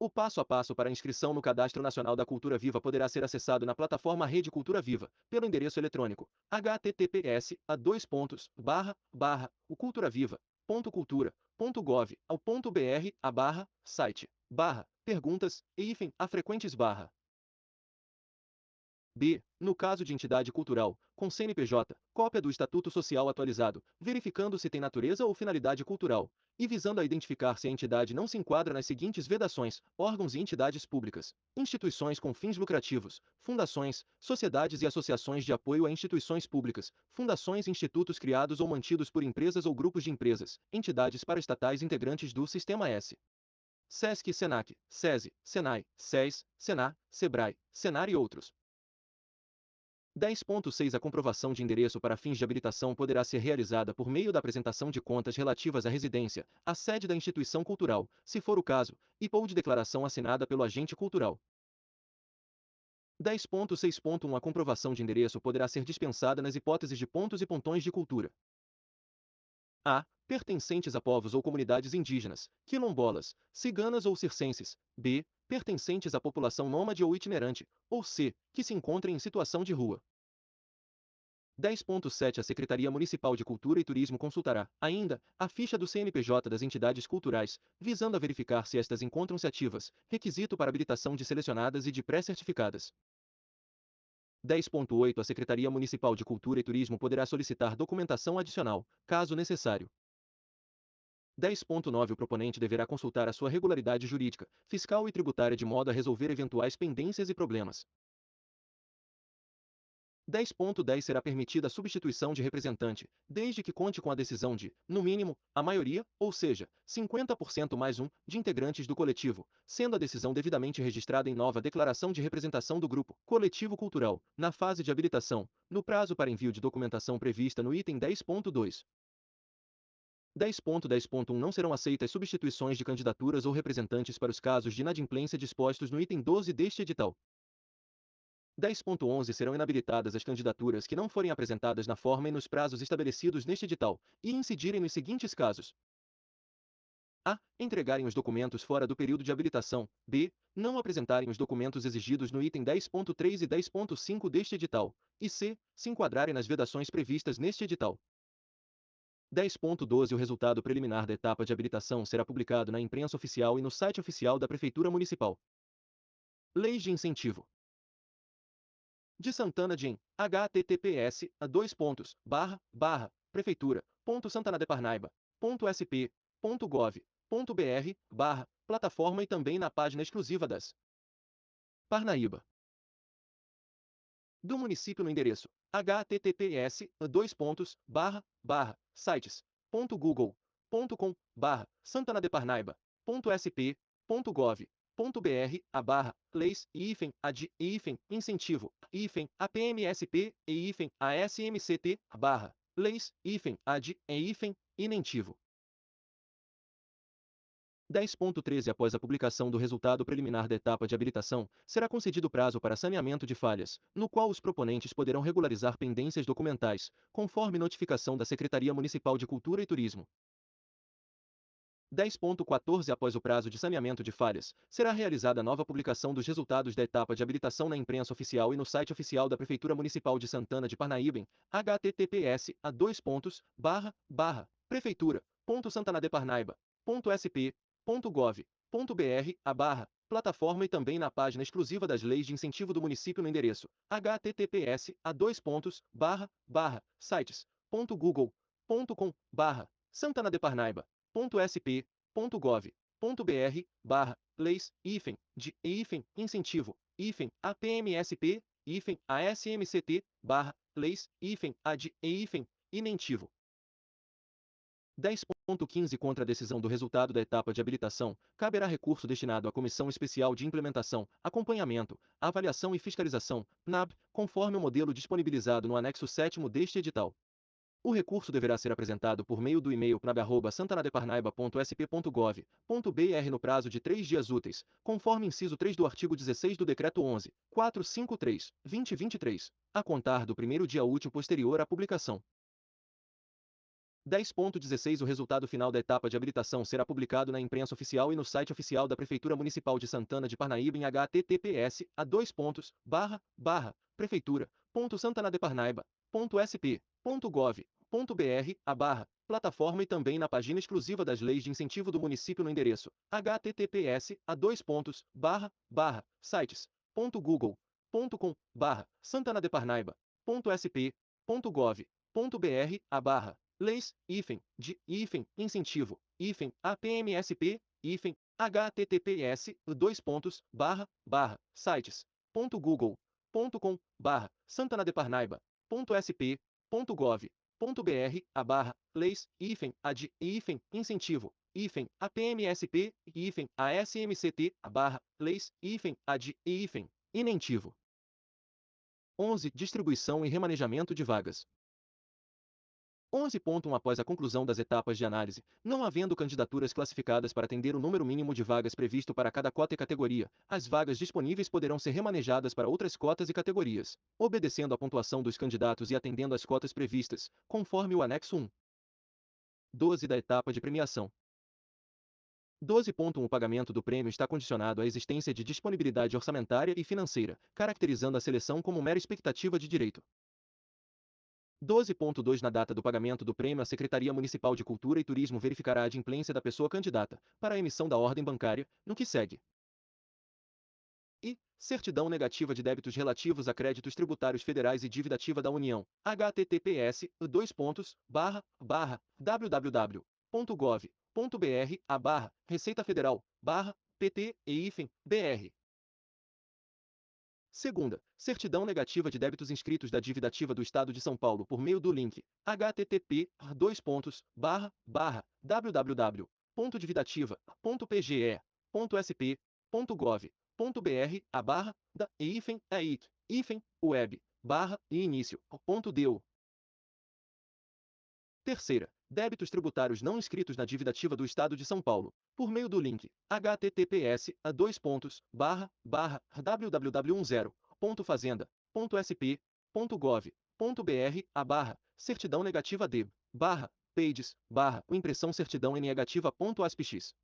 O passo a passo para a inscrição no Cadastro Nacional da Cultura Viva poderá ser acessado na plataforma Rede Cultura Viva, pelo endereço eletrônico https://oculturaviva.cultura.gov.br/site/perguntas a frequentes/. B. No caso de entidade cultural, com CNPJ, cópia do Estatuto Social atualizado, verificando se tem natureza ou finalidade cultural, e visando a identificar se a entidade não se enquadra nas seguintes vedações: órgãos e entidades públicas, instituições com fins lucrativos, fundações, sociedades e associações de apoio a instituições públicas, fundações e institutos criados ou mantidos por empresas ou grupos de empresas, entidades paraestatais integrantes do Sistema S. SESC, SENAC, SESI, SENAI, SES, SENA, SEBRAE, SENAR e outros. 10.6 A comprovação de endereço para fins de habilitação poderá ser realizada por meio da apresentação de contas relativas à residência, à sede da instituição cultural, se for o caso, ou de declaração assinada pelo agente cultural. 10.6.1 A comprovação de endereço poderá ser dispensada nas hipóteses de pontos e pontões de cultura. A. Pertencentes a povos ou comunidades indígenas, quilombolas, ciganas ou circenses. B. pertencentes à população nômade ou itinerante, ou C, que se encontrem em situação de rua. 10.7 A Secretaria Municipal de Cultura e Turismo consultará, ainda, a ficha do CNPJ das entidades culturais, visando a verificar se estas encontram-se ativas, requisito para habilitação de selecionadas e de pré-certificadas. 10.8 A Secretaria Municipal de Cultura e Turismo poderá solicitar documentação adicional, caso necessário. 10.9 O proponente deverá consultar a sua regularidade jurídica, fiscal e tributária de modo a resolver eventuais pendências e problemas. 10.10 Será permitida a substituição de representante, desde que conte com a decisão de, no mínimo, a maioria, ou seja, 50% mais um, de integrantes do coletivo, sendo a decisão devidamente registrada em nova declaração de representação do grupo coletivo cultural, na fase de habilitação, no prazo para envio de documentação prevista no item 10.2. 10.10.1 Não serão aceitas substituições de candidaturas ou representantes para os casos de inadimplência dispostos no item 12 deste edital. 10.11 Serão inabilitadas as candidaturas que não forem apresentadas na forma e nos prazos estabelecidos neste edital, e incidirem nos seguintes casos: a. Entregarem os documentos fora do período de habilitação. B. Não apresentarem os documentos exigidos no item 10.3 e 10.5 deste edital. E C. Se enquadrarem nas vedações previstas neste edital. 10.12 O resultado preliminar da etapa de habilitação será publicado na imprensa oficial e no site oficial da Prefeitura Municipal. Leis de incentivo de Santana de https://prefeitura.santanadeparnaiba.sp.gov.br plataforma e também na página exclusiva das Parnaíba do município no endereço https://sites.google.com/santanadeparnaiba.sp.gov.br/leis-ad-incentivo APMSP ASMCT-leis-ad-incentivo 10.13 Após a publicação do resultado preliminar da etapa de habilitação, será concedido prazo para saneamento de falhas, no qual os proponentes poderão regularizar pendências documentais, conforme notificação da Secretaria Municipal de Cultura e Turismo. 10.14 Após o prazo de saneamento de falhas, será realizada nova publicação dos resultados da etapa de habilitação na imprensa oficial e no site oficial da Prefeitura Municipal de Santana de Parnaíba em https://prefeitura.santanadeparnaiba.sp.gov.br plataforma e também na página exclusiva das leis de incentivo do município no endereço https://santanadeparnaiba.sp.gov.br/leis-ad-incentivo 10.15 Contra a decisão do resultado da etapa de habilitação, caberá recurso destinado à Comissão Especial de Implementação, Acompanhamento, Avaliação e Fiscalização, PNAB, conforme o modelo disponibilizado no anexo 7º deste edital. O recurso deverá ser apresentado por meio do e-mail pnab@santanadeparnaiba.sp.gov.br no prazo de 3 dias úteis, conforme inciso 3 do artigo 16 do Decreto 11.453/2023, a contar do primeiro dia útil posterior à publicação. 10.16 O resultado final da etapa de habilitação será publicado na imprensa oficial e no site oficial da Prefeitura Municipal de Santana de Parnaíba em https://prefeitura.santanadeparnaiba.sp.gov.br plataforma e também na página exclusiva das leis de incentivo do município no endereço https://sites.google.com/santanadeparnaiba.sp.gov.br leis-de-incentivo APMSP https://sites.google.com/santanadeparnaiba.sp.gov.br leis-ad-incentivo APMSP ASMCT leis-ad-incentivo 11 Distribuição e remanejamento de vagas. 11.1 Após a conclusão das etapas de análise, não havendo candidaturas classificadas para atender o número mínimo de vagas previsto para cada cota e categoria, as vagas disponíveis poderão ser remanejadas para outras cotas e categorias, obedecendo à pontuação dos candidatos e atendendo às cotas previstas, conforme o anexo 1. 12 da etapa de premiação. 12.1 O pagamento do prêmio está condicionado à existência de disponibilidade orçamentária e financeira, caracterizando a seleção como mera expectativa de direito. 12.2 Na data do pagamento do prêmio, a Secretaria Municipal de Cultura e Turismo verificará a adimplência da pessoa candidata para a emissão da ordem bancária, no que segue. E certidão negativa de débitos relativos a créditos tributários federais e dívida ativa da União. https://www.gov.br/Receita Federal /PT e Segunda, certidão negativa de débitos inscritos da dívida ativa do Estado de São Paulo por meio do link Terceira, débitos tributários não inscritos na dívida ativa do Estado de São Paulo, por meio do link https://www.fazenda.sp.gov.br/certidão negativa de/pages/o impressão certidão negativa.aspx.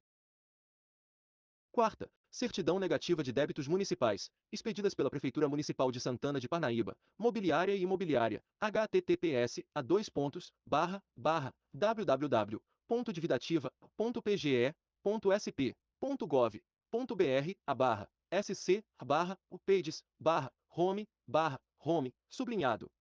Quarta, certidão negativa de débitos municipais, expedidas pela Prefeitura Municipal de Santana de Parnaíba, mobiliária e imobiliária, https://www.divitativa.pge.sp.gov.br/sc/o pages/home/home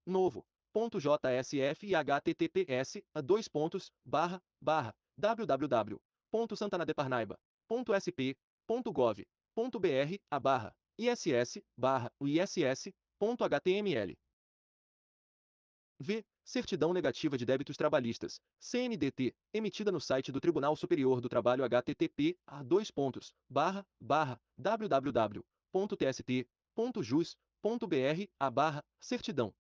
novo.jsf e https://www.santanadeparnaiba.sp.gov.br/iss/o-iss.html. V. Certidão negativa de débitos trabalhistas, CNDT, emitida no site do Tribunal Superior do Trabalho http://www.tst.jus.br/certidão.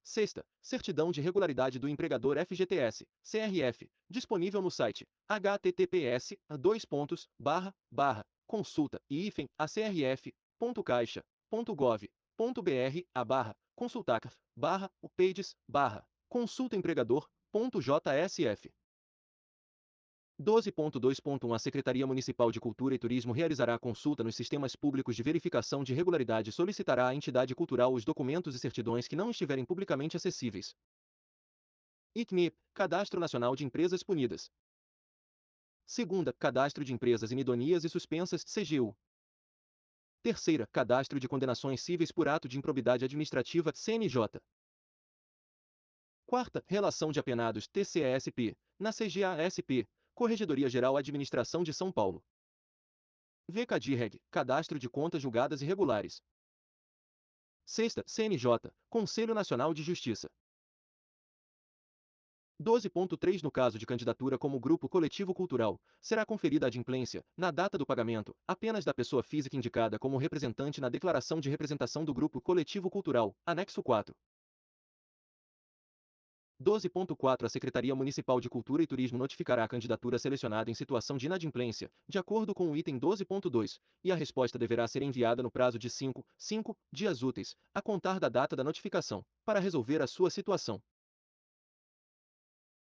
Sexta, certidão de regularidade do empregador FGTS, CRF, disponível no site https://consulta-pages.caixa.gov.br/consulta-empregador.jsf. 12.2.1 A Secretaria Municipal de Cultura e Turismo realizará consulta nos sistemas públicos de verificação de regularidade e solicitará à entidade cultural os documentos e certidões que não estiverem publicamente acessíveis. ICNIP, Cadastro Nacional de Empresas Punidas. Segunda, Cadastro de Empresas Inidôneas e Suspensas, CGU. Terceira, Cadastro de Condenações Cíveis por Ato de Improbidade Administrativa, CNJ. Quarta, Relação de Apenados, TCESP, na CGASP, Corregedoria Geral Administração de São Paulo. VCADIREG, Cadastro de Contas Julgadas Irregulares. Sexta, CNJ, Conselho Nacional de Justiça. 12.3 No caso de candidatura como grupo coletivo cultural, será conferida a adimplência, na data do pagamento, apenas da pessoa física indicada como representante na declaração de representação do grupo coletivo cultural, anexo 4. 12.4 A Secretaria Municipal de Cultura e Turismo notificará a candidatura selecionada em situação de inadimplência, de acordo com o item 12.2, e a resposta deverá ser enviada no prazo de 5 dias úteis, a contar da data da notificação, para resolver a sua situação.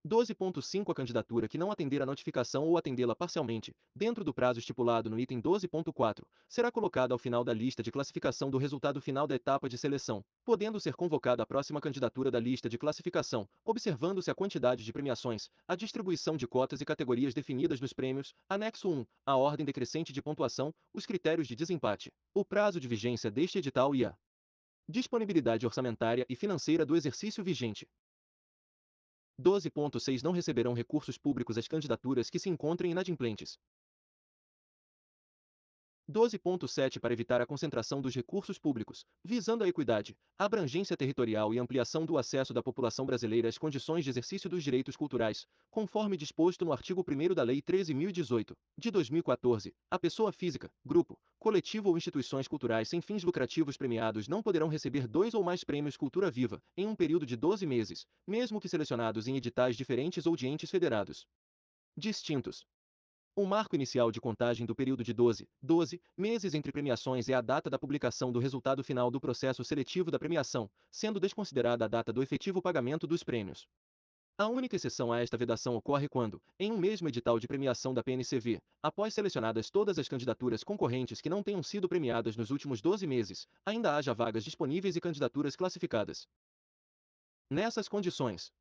12.5 A candidatura que não atender a notificação ou atendê-la parcialmente, dentro do prazo estipulado no item 12.4, será colocada ao final da lista de classificação do resultado final da etapa de seleção, podendo ser convocada a próxima candidatura da lista de classificação, observando-se a quantidade de premiações, a distribuição de cotas e categorias definidas nos prêmios, anexo 1, a ordem decrescente de pontuação, os critérios de desempate, o prazo de vigência deste edital e a disponibilidade orçamentária e financeira do exercício vigente. 12.6 Não receberão recursos públicos as candidaturas que se encontrem inadimplentes. 12.7 Para evitar a concentração dos recursos públicos, visando a equidade, abrangência territorial e ampliação do acesso da população brasileira às condições de exercício dos direitos culturais, conforme disposto no artigo 1º da Lei 13.018, de 2014, a pessoa física, grupo, coletivo ou instituições culturais sem fins lucrativos premiados não poderão receber 2 ou mais prêmios Cultura Viva, em um período de 12 meses, mesmo que selecionados em editais diferentes ou de entes federados distintos. O marco inicial de contagem do período de 12 meses entre premiações é a data da publicação do resultado final do processo seletivo da premiação, sendo desconsiderada a data do efetivo pagamento dos prêmios. A única exceção a esta vedação ocorre quando, em um mesmo edital de premiação da PNCV, após selecionadas todas as candidaturas concorrentes que não tenham sido premiadas nos últimos 12 meses, ainda haja vagas disponíveis e candidaturas classificadas. Nessas condições,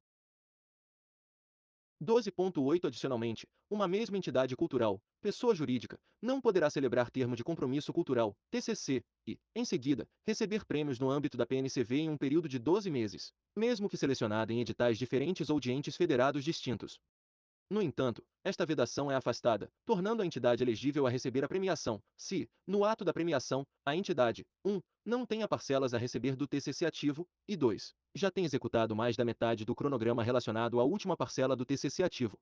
12.8 Adicionalmente, uma mesma entidade cultural, pessoa jurídica, não poderá celebrar termo de compromisso cultural, TCC, e, em seguida, receber prêmios no âmbito da PNCV em um período de 12 meses, mesmo que selecionada em editais diferentes ou de entes federados distintos. No entanto, esta vedação é afastada, tornando a entidade elegível a receber a premiação, se, no ato da premiação, a entidade 1. Não tenha parcelas a receber do TCC ativo, e 2. Já tem executado mais da metade do cronograma relacionado à última parcela do TCC ativo.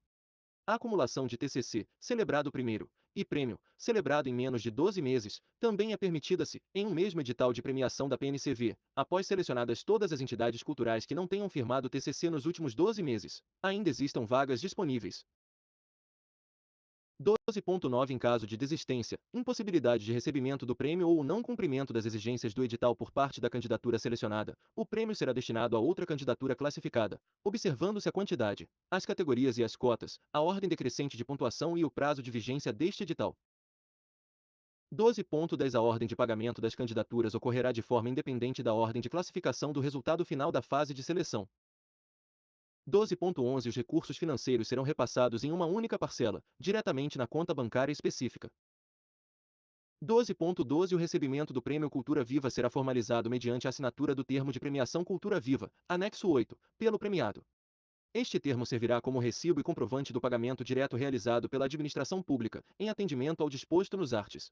A acumulação de TCC, celebrado primeiro, e prêmio, celebrado em menos de 12 meses, também é permitida se, em um mesmo edital de premiação da PNCV, após selecionadas todas as entidades culturais que não tenham firmado TCC nos últimos 12 meses, ainda existam vagas disponíveis. 12.9 Em caso de desistência, impossibilidade de recebimento do prêmio ou o não cumprimento das exigências do edital por parte da candidatura selecionada, o prêmio será destinado a outra candidatura classificada, observando-se a quantidade, as categorias e as cotas, a ordem decrescente de pontuação e o prazo de vigência deste edital. 12.10 A ordem de pagamento das candidaturas ocorrerá de forma independente da ordem de classificação do resultado final da fase de seleção. 12.11 Os recursos financeiros serão repassados em uma única parcela, diretamente na conta bancária específica. 12.12 O recebimento do Prêmio Cultura Viva será formalizado mediante a assinatura do termo de premiação Cultura Viva, anexo 8, pelo premiado. Este termo servirá como recibo e comprovante do pagamento direto realizado pela administração pública, em atendimento ao disposto nos arts.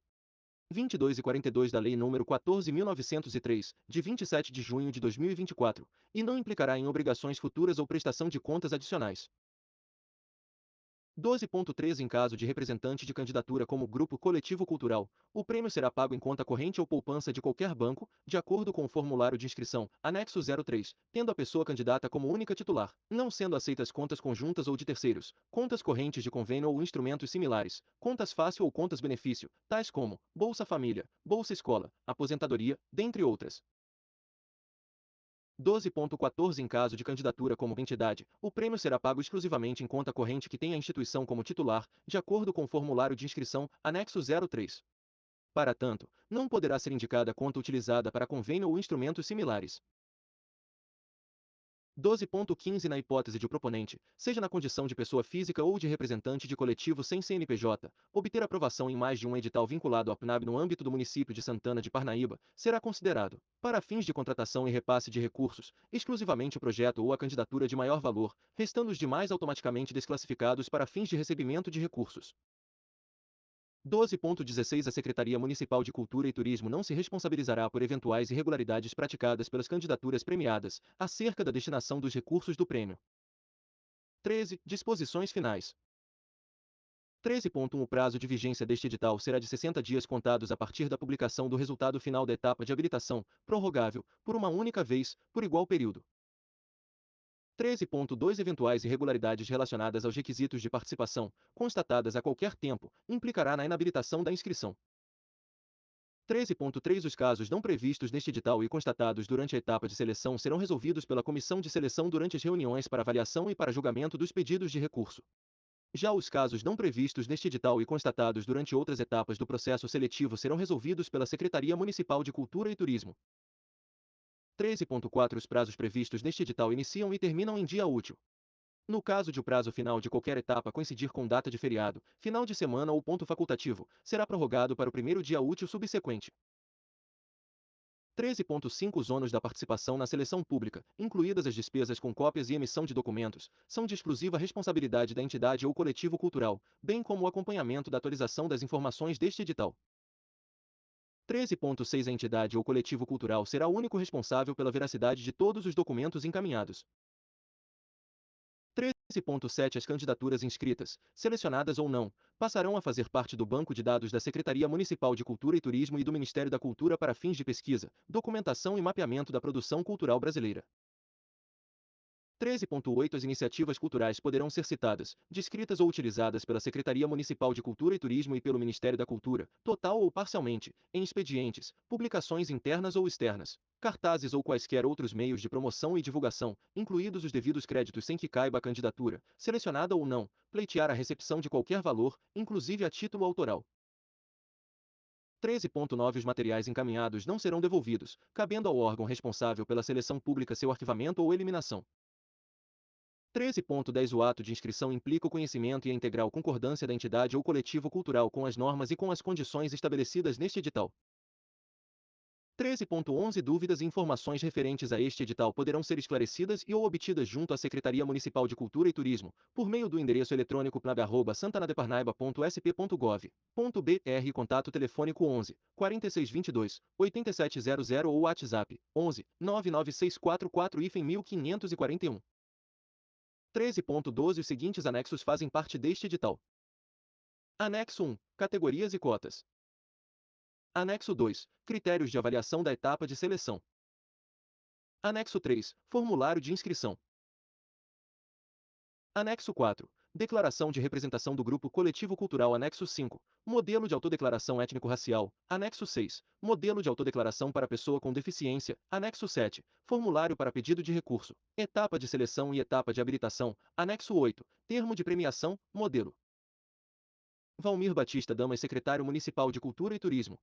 22 e 42 da Lei nº 14.903, de 27 de junho de 2024, e não implicará em obrigações futuras ou prestação de contas adicionais. 12.13 Em caso de representante de candidatura como grupo coletivo cultural, o prêmio será pago em conta corrente ou poupança de qualquer banco, de acordo com o formulário de inscrição, anexo 03, tendo a pessoa candidata como única titular, não sendo aceitas contas conjuntas ou de terceiros, contas correntes de convênio ou instrumentos similares, contas fácil ou contas benefício, tais como Bolsa Família, Bolsa Escola, aposentadoria, dentre outras. 12.14 Em caso de candidatura como entidade, o prêmio será pago exclusivamente em conta corrente que tenha a instituição como titular, de acordo com o formulário de inscrição, anexo 03. Para tanto, não poderá ser indicada conta utilizada para convênio ou instrumentos similares. 12.15 Na hipótese de o proponente, seja na condição de pessoa física ou de representante de coletivo sem CNPJ, obter aprovação em mais de um edital vinculado ao PNAB no âmbito do município de Santana de Parnaíba, será considerado, para fins de contratação e repasse de recursos, exclusivamente o projeto ou a candidatura de maior valor, restando os demais automaticamente desclassificados para fins de recebimento de recursos. 12.16 A Secretaria Municipal de Cultura e Turismo não se responsabilizará por eventuais irregularidades praticadas pelas candidaturas premiadas, acerca da destinação dos recursos do prêmio. 13. Disposições finais. 13.1 O prazo de vigência deste edital será de 60 dias contados a partir da publicação do resultado final da etapa de habilitação, prorrogável, por uma única vez, por igual período. 13.2 Eventuais irregularidades relacionadas aos requisitos de participação, constatadas a qualquer tempo, implicará na inabilitação da inscrição. 13.3 Os casos não previstos neste edital e constatados durante a etapa de seleção serão resolvidos pela comissão de seleção durante as reuniões para avaliação e para julgamento dos pedidos de recurso. Já os casos não previstos neste edital e constatados durante outras etapas do processo seletivo serão resolvidos pela Secretaria Municipal de Cultura e Turismo. 13.4 Os prazos previstos neste edital iniciam e terminam em dia útil. No caso de o prazo final de qualquer etapa coincidir com data de feriado, final de semana ou ponto facultativo, será prorrogado para o primeiro dia útil subsequente. 13.5 Os ônus da participação na seleção pública, incluídas as despesas com cópias e emissão de documentos, são de exclusiva responsabilidade da entidade ou coletivo cultural, bem como o acompanhamento da atualização das informações deste edital. 13.6 A entidade ou coletivo cultural será o único responsável pela veracidade de todos os documentos encaminhados. 13.7 As candidaturas inscritas, selecionadas ou não, passarão a fazer parte do banco de dados da Secretaria Municipal de Cultura e Turismo e do Ministério da Cultura para fins de pesquisa, documentação e mapeamento da produção cultural brasileira. 13.8 As iniciativas culturais poderão ser citadas, descritas ou utilizadas pela Secretaria Municipal de Cultura e Turismo e pelo Ministério da Cultura, total ou parcialmente, em expedientes, publicações internas ou externas, cartazes ou quaisquer outros meios de promoção e divulgação, incluídos os devidos créditos sem que caiba a candidatura, selecionada ou não, pleitear a recepção de qualquer valor, inclusive a título autoral. 13.9 Os materiais encaminhados não serão devolvidos, cabendo ao órgão responsável pela seleção pública seu arquivamento ou eliminação. 13.10 O ato de inscrição implica o conhecimento e a integral concordância da entidade ou coletivo cultural com as normas e com as condições estabelecidas neste edital. 13.11 Dúvidas e informações referentes a este edital poderão ser esclarecidas e ou obtidas junto à Secretaria Municipal de Cultura e Turismo, por meio do endereço eletrônico pnab@santanadeparnaiba.sp.gov.br Contato telefônico 11 4622 8700 ou WhatsApp 11 99644-1541. 13.12 Os seguintes anexos fazem parte deste edital. Anexo 1. Categorias e cotas. Anexo 2. Critérios de avaliação da etapa de seleção. Anexo 3. Formulário de inscrição. Anexo 4. Declaração de representação do grupo coletivo cultural. Anexo 5. Modelo de autodeclaração étnico-racial. Anexo 6. Modelo de autodeclaração para pessoa com deficiência. Anexo 7. Formulário para pedido de recurso. Etapa de seleção e etapa de habilitação. Anexo 8. Termo de premiação. Modelo. Valmir Batista Damas, Secretário Municipal de Cultura e Turismo.